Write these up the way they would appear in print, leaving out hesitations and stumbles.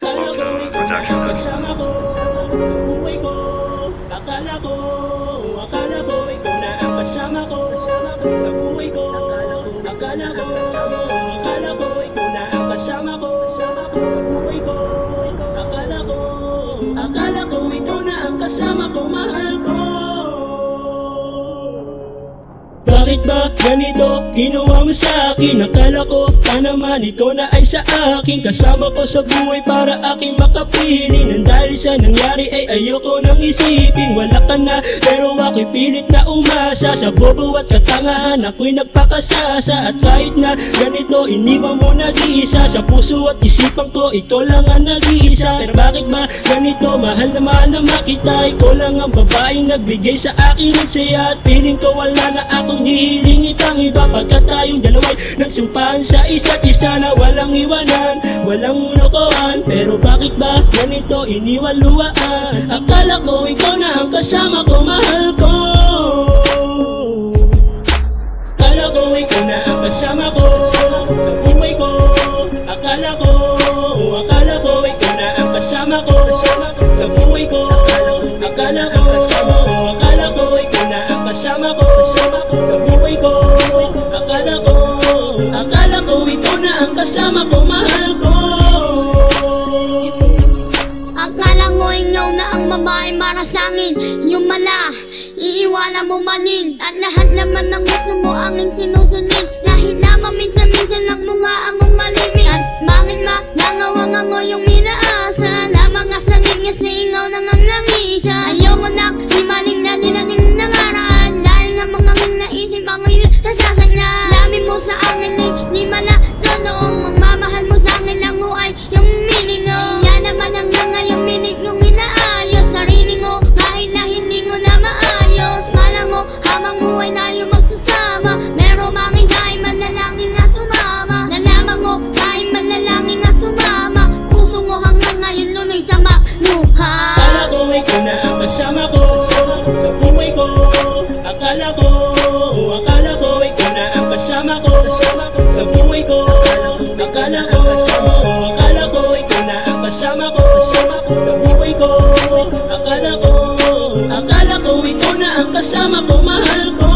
Moto Productions. Kasama ko sa buhay ko. Akala ko ikaw na ang kasama ko sa buhay ko. Akala ko ikaw na ang kasama ko sa buhay ko. Akala ko ikaw na ang kasama ko, mahal ko. Bakit ba ganito ginawa mo sa akin? Akala ko pa naman ikaw na ay sa akin. Kasama ko sa buhay para aking makapiling. Nang dahil sa nangyari ay ayoko nang isipin. Wala ka na pero ako'y pilit na umasa. Sa bobo at katangahan ako'y nagpakasasa. At kahit na ganito iniwan mo nag-iisa. Sa puso at isipan ko ikaw lang ang nag-iisa. Pero bakit ba ganito? Mahal na makita. Ikaw lang ang babaeng nagbigay sa akin ng saya. At piling ko wala na akong hihiling itang iba. Pagkat tayong dalawa'y nagsumpahan sa isa't isa na walang iwanan, walang lokohan. Pero bakit ba ganito iniwan luwaan? Akala ko ikaw na ang kasama ko, mahal ko. Akala ko ikaw na ang kasama ko sa buhay ko. Akala ko ikaw na ang kasama ko sa buhay ko. Akala ko ikaw na ang kasama ko sa buhay ko. Akala ko ikaw na ang kasama ko, mahal ko. Akala ko ikaw na ang babae para sa'kin. Yung mala, iiwanan mo manin. At lahat naman ng gusto mo aking sinusunod. Dahil lamang minsan-minsan ang mukha akong malimit. At bakit ba nangawang ako yung minaasa? Na mga sangit kasi ikaw nang ang langisa. Ayoko na, di maling na dinating nangaraan. Dahil nga mga naisip ako yun nasasanya. Dami mo sa akin di mala totoong magmamahal mo sa akin lang mo ay yung meaning mo. Yan naman hanggang ngayon minit kong inaayos sarili ko kahit na hindi ko na maayos. Kala mo habang buhay tayo magsasama. Meron banging kahit manlalangin na sumama. Nalaman ko kahit manlalangin na sumama. Puso ko hanggang ngayon lunoy sa makluha. Akala ko ikaw na ang kasama ko sa buhay ko. Akala ko ikaw na ang kasama ko sa buhay ko. Akala ko ikaw na ang kasama ko sa buhay ko. Akala ko ikaw na ang kasama ko, mahal ko.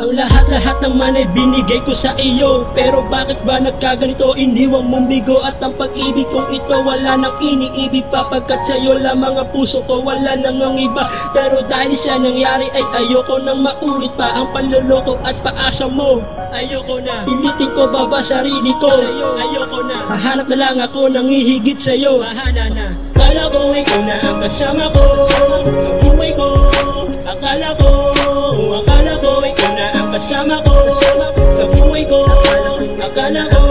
Ang lahat naman ay binigay ko sa iyo. Pero bakit ba nagkaganito? Iniwang mong bigo. At ang pag-ibig kong ito wala nang iniibig pa. Pagkat sa'yo lamang ang puso ko, wala nang ang iba. Pero dahil sa nangyari ay ayoko nang maulit pa ang panloloko at paasa mo. Ayoko na, pilitin ko ba sarili ko sa'yo? Ayoko na, hahanap na lang ako nang ihigit sa'yo. Bahala na. Akala ko ikaw na ang kasama ko sa buhay ko. Akala ko ikaw na ang kasama ko sa buhay ko. Akala ko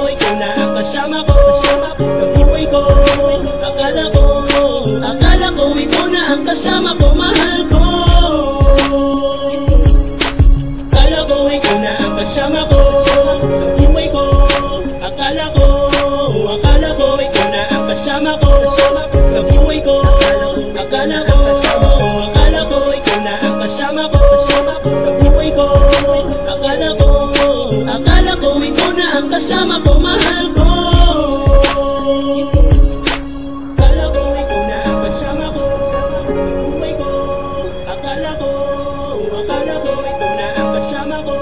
ikaw na ang kasama ko sa buhay ko. Akala ko ikaw na ang kasama ko, mahal ko. Akala ko ikaw na ang kasama ko sa buhay ko. Akala ko ikaw na ang kasama ko sa buhay ko. Akala ko ikaw na ang kasama ko sa buhay ko. Akala ko ikaw na ang kasama ko, mahal ko. Akala ko ikaw na ang kasama ko sa buhay ko. Akala ko ikaw na ang kasama ko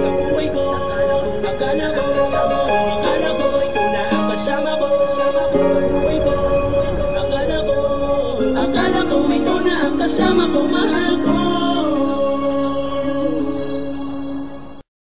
sa buhay ko. Akala ko ikaw na ang kasama ko sa buhay ko. Akala ko ikaw na ang kasama ko, mahal ko.